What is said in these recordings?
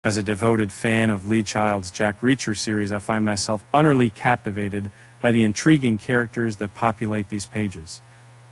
As a devoted fan of Lee Child's Jack Reacher series, I find myself utterly captivated by the intriguing characters that populate these pages.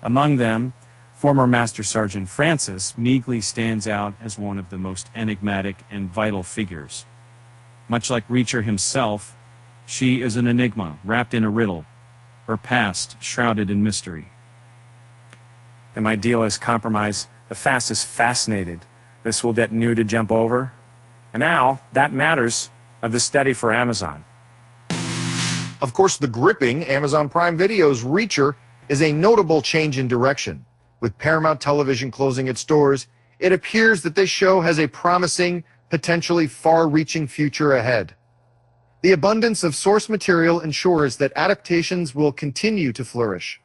Among them, former Master Sergeant Frances Neagley stands out as one of the most enigmatic and vital figures. Much like Reacher himself, she is an enigma wrapped in a riddle, her past shrouded in mystery. And my deal is compromise. The fast is fascinated. This will get new to jump over. And now, that matters of the steady for Amazon. Of course, the gripping Amazon Prime Video's Reacher is a notable change in direction. With Paramount Television closing its doors, it appears that this show has a promising, potentially far-reaching future ahead. The abundance of source material ensures that adaptations will continue to flourish.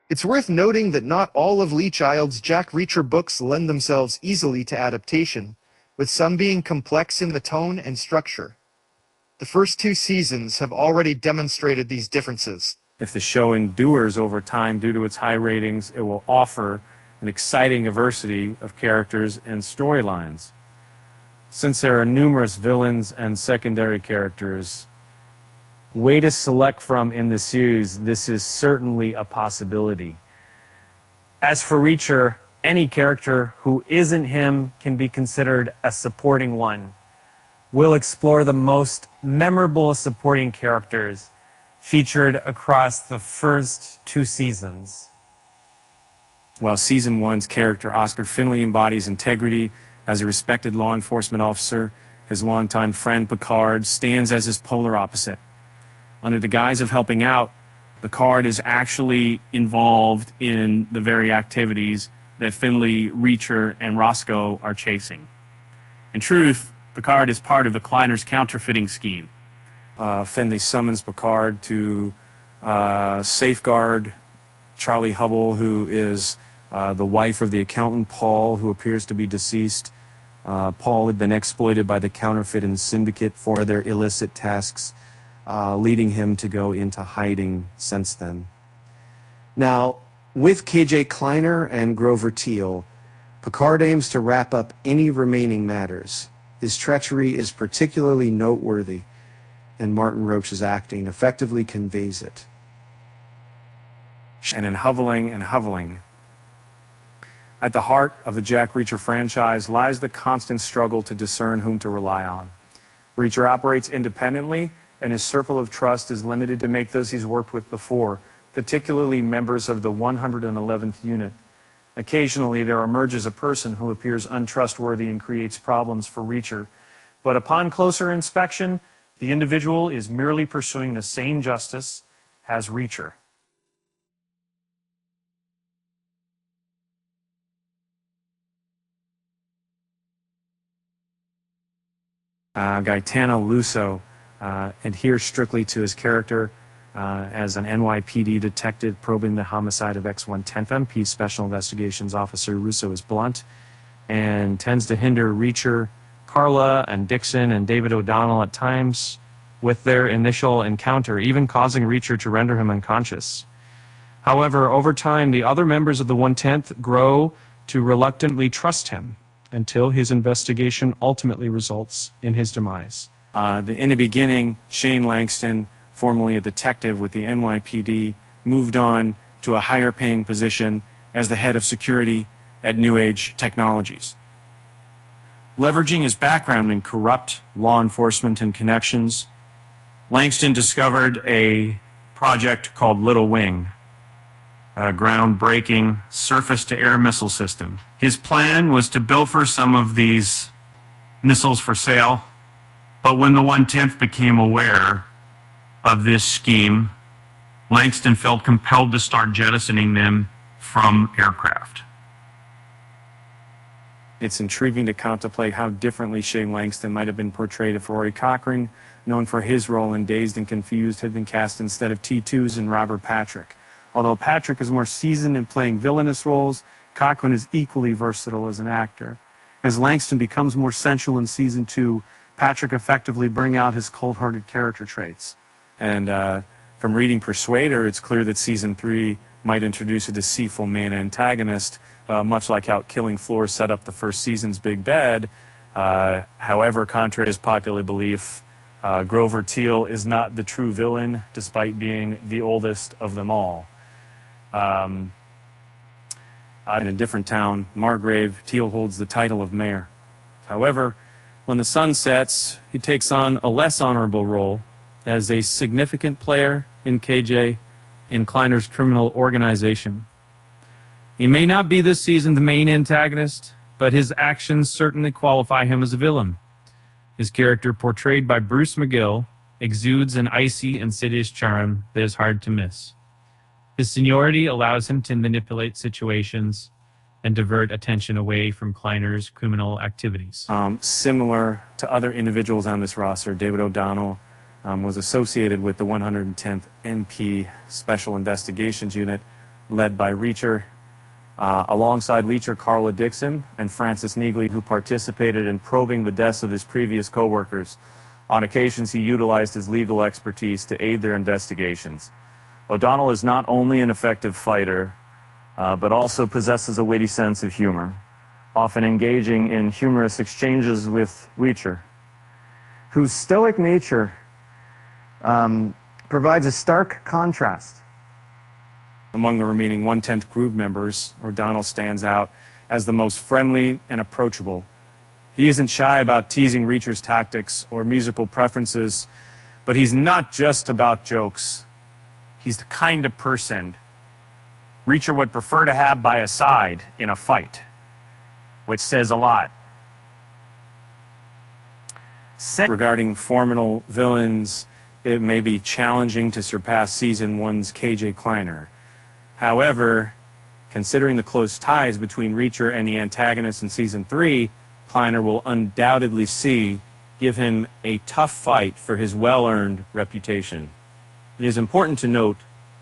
It's worth noting that not all of Lee Child's Jack Reacher books lend themselves easily to adaptation, with some being complex in the tone and structure. The first 2 seasons have already demonstrated these differences. If the show endures over time due to its high ratings, it will offer an exciting diversity of characters and storylines. Since there are numerous villains and secondary characters, way to select from in the series, this is certainly a possibility. As for Reacher, any character who isn't him can be considered a supporting one. We'll explore the most memorable supporting characters featured across the first 2 seasons. While Season 1's character Oscar Finley embodies integrity as a respected law enforcement officer, his longtime friend Picard stands as his polar opposite. Under the guise of helping out, Picard is actually involved in the very activities that Finley, Reacher, and Roscoe are chasing. In truth, Picard is part of the Kleiner's counterfeiting scheme. Finley summons Picard to safeguard Charlie Hubble, who is the wife of the accountant Paul, who appears to be deceased. Paul had been exploited by the counterfeiting syndicate for their illicit tasks, leading him to go into hiding since then. Now, with KJ Kleiner and Grover Teal, Picard aims to wrap up any remaining matters. His treachery is particularly noteworthy, and Martin Roach's acting effectively conveys it. And in Hoveling, at the heart of the Jack Reacher franchise lies the constant struggle to discern whom to rely on. Reacher operates independently, and his circle of trust is limited to make those he's worked with before, particularly members of the 111th Unit. Occasionally, there emerges a person who appears untrustworthy and creates problems for Reacher, but upon closer inspection, the individual is merely pursuing the same justice as Reacher. Gaetano Lusso adheres strictly to his character as an NYPD detective probing the homicide of ex-110th MP Special Investigations Officer. Russo is blunt and tends to hinder Reacher, Carla, and Dixon and David O'Donnell at times with their initial encounter, even causing Reacher to render him unconscious. However, over time, the other members of the 110th grow to reluctantly trust him until his investigation ultimately results in his demise. In the beginning, Shane Langston, formerly a detective with the NYPD, moved on to a higher paying position as the head of security at New Age Technologies. Leveraging his background in corrupt law enforcement and connections, Langston discovered a project called Little Wing, a groundbreaking surface-to-air missile system. His plan was to pilfer some of these missiles for sale, but when the 110th became aware of this scheme, Langston felt compelled to start jettisoning them from aircraft. It's intriguing to contemplate how differently Shane Langston might have been portrayed if Rory Cochrane, known for his role in Dazed and Confused, had been cast instead of T2's and Robert Patrick. Although Patrick is more seasoned in playing villainous roles, Cochrane is equally versatile as an actor. As Langston becomes more sensual in Season 2, Patrick effectively brings out his cold-hearted character traits. And from reading Persuader, it's clear that Season 3 might introduce a deceitful main antagonist, much like how Killing Floor set up the first season's Big Bad. However, contrary to popular belief, Grover Teal is not the true villain, despite being the oldest of them all. In a different town, Margrave, Teal holds the title of mayor. However, when the sun sets, he takes on a less honorable role as a significant player in KJ in Kleiner's criminal organization. He may not be this season the main antagonist, but his actions certainly qualify him as a villain. His character, portrayed by Bruce McGill, exudes an icy, insidious charm that is hard to miss. His seniority allows him to manipulate situations and divert attention away from Kleiner's criminal activities. Similar to other individuals on this roster, David O'Donnell was associated with the 110th NP Special Investigations Unit, led by Reacher. Alongside Reacher, Carla Dixon and Frances Neagley, who participated in probing the deaths of his previous co-workers. On occasions, he utilized his legal expertise to aid their investigations. O'Donnell is not only an effective fighter, but also possesses a witty sense of humor, often engaging in humorous exchanges with Reacher, whose stoic nature provides a stark contrast. Among the remaining 110th group members, O'Donnell stands out as the most friendly and approachable. He isn't shy about teasing Reacher's tactics or musical preferences, but he's not just about jokes. He's the kind of person Reacher would prefer to have by his side in a fight, which says a lot. Regarding formidable villains, it may be challenging to surpass Season 1's KJ Kleiner. However, considering the close ties between Reacher and the antagonist in Season 3, Kleiner will undoubtedly give him a tough fight for his well-earned reputation. It is important to note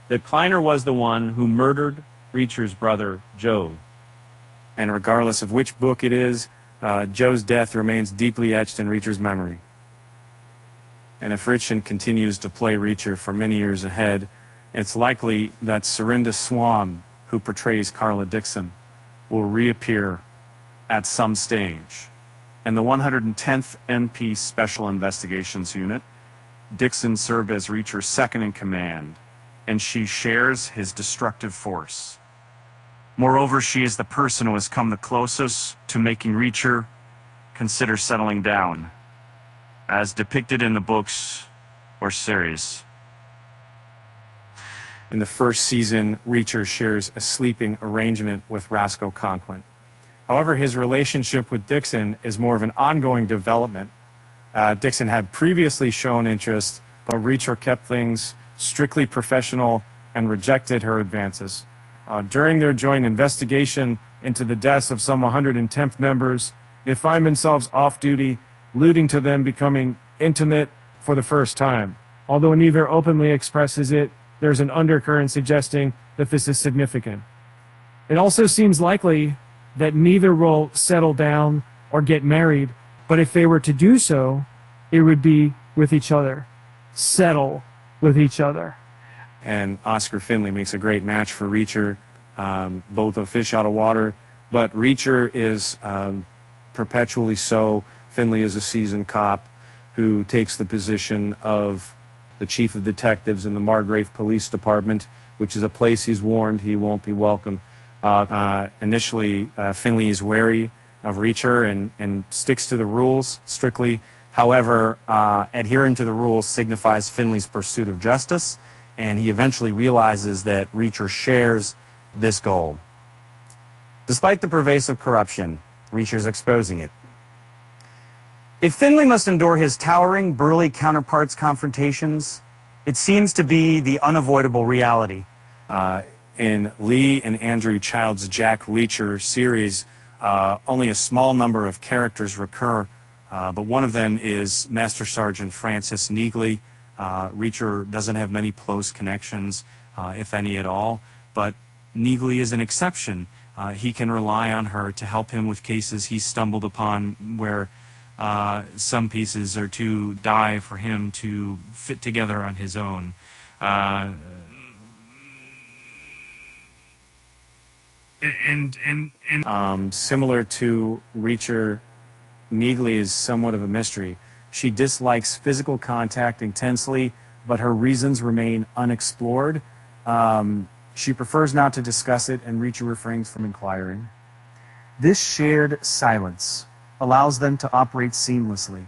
that Kleiner was the one who murdered Reacher's brother, Joe. And regardless of which book it is, Joe's death remains deeply etched in Reacher's memory. And if Richard continues to play Reacher for many years ahead, it's likely that Serinda Swan, who portrays Carla Dixon, will reappear at some stage. In the 110th NP Special Investigations Unit, Dixon served as Reacher's second-in-command, and she shares his destructive force. Moreover, she is the person who has come the closest to making Reacher consider settling down, as depicted in the books or series. In the first season, Reacher shares a sleeping arrangement with Roscoe Conklin. However, his relationship with Dixon is more of an ongoing development. Dixon had previously shown interest, but Reacher kept things strictly professional and rejected her advances. During their joint investigation into the deaths of some 110th members, they find themselves off-duty, alluding to them becoming intimate for the first time. Although neither openly expresses it, there's an undercurrent suggesting that this is significant. It also seems likely that neither will settle down or get married, but if they were to do so, it would be with each other. Settle with each other. And Oscar Finley makes a great match for Reacher, both a fish out of water, but Reacher is perpetually so. Finley is a seasoned cop who takes the position of the chief of detectives in the Margrave Police Department, which is a place he's warned he won't be welcome. Initially, Finley is wary of Reacher and sticks to the rules strictly. However, adhering to the rules signifies Finley's pursuit of justice, and he eventually realizes that Reacher shares this goal. Despite the pervasive corruption, Reacher's exposing it. If Finley must endure his towering, burly counterparts' confrontations, it seems to be the unavoidable reality. In Lee and Andrew Child's Jack Reacher series, only a small number of characters recur, but one of them is Master Sergeant Frances Neagley. Reacher doesn't have many close connections, if any at all, but Neagley is an exception. He can rely on her to help him with cases he stumbled upon where some pieces are too die for him to fit together on his own. Similar to Reacher, Neagley is somewhat of a mystery. She dislikes physical contact intensely, but her reasons remain unexplored. She prefers not to discuss it, and Reacher refrains from inquiring. This shared silence allows them to operate seamlessly,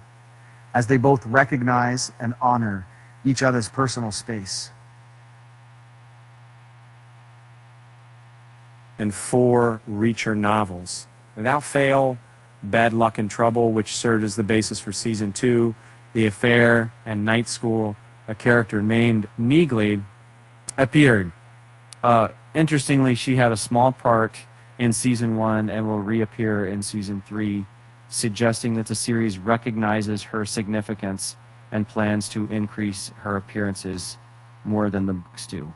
as they both recognize and honor each other's personal space. And 4 Reacher novels. Without fail, Bad Luck and Trouble, which served as the basis for Season 2, The Affair, and Night School, a character named Neagley, appeared. Interestingly, she had a small part in Season 1 and will reappear in Season 3, suggesting that the series recognizes her significance and plans to increase her appearances more than the books do.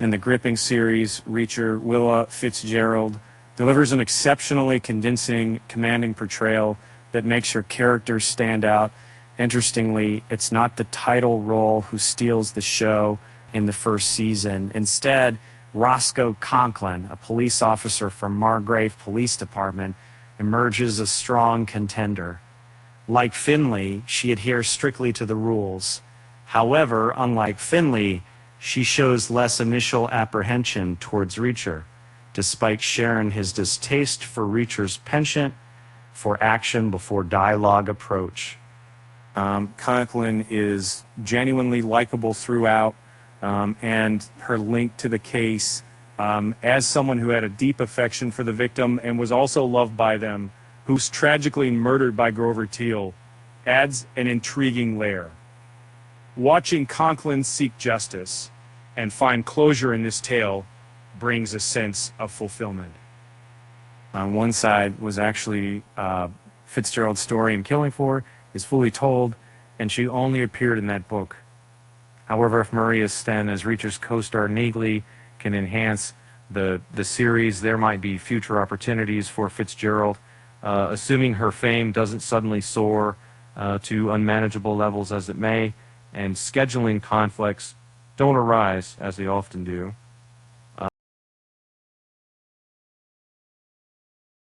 In the gripping series, Reacher Willa Fitzgerald delivers an exceptionally convincing, commanding portrayal that makes her character stand out. Interestingly, it's not the title role who steals the show in the first season. Instead, Roscoe Conklin, a police officer from Margrave Police Department, emerges a strong contender. Like Finley, she adheres strictly to the rules. However, unlike Finley, she shows less initial apprehension towards Reacher, despite sharing his distaste for Reacher's penchant for action before dialogue approach. Conklin is genuinely likable throughout, and her link to the case, as someone who had a deep affection for the victim and was also loved by them, who's tragically murdered by Grover Teal, adds an intriguing layer. Watching Conklin seek justice and find closure in this tale brings a sense of fulfillment. On one side was actually Fitzgerald's story in Killing Floor is fully told, and she only appeared in that book. However, if Maria Sten as Reacher's co-star Neagley can enhance the series, there might be future opportunities for Fitzgerald, assuming her fame doesn't suddenly soar to unmanageable levels as it may, and scheduling conflicts don't arise as they often do.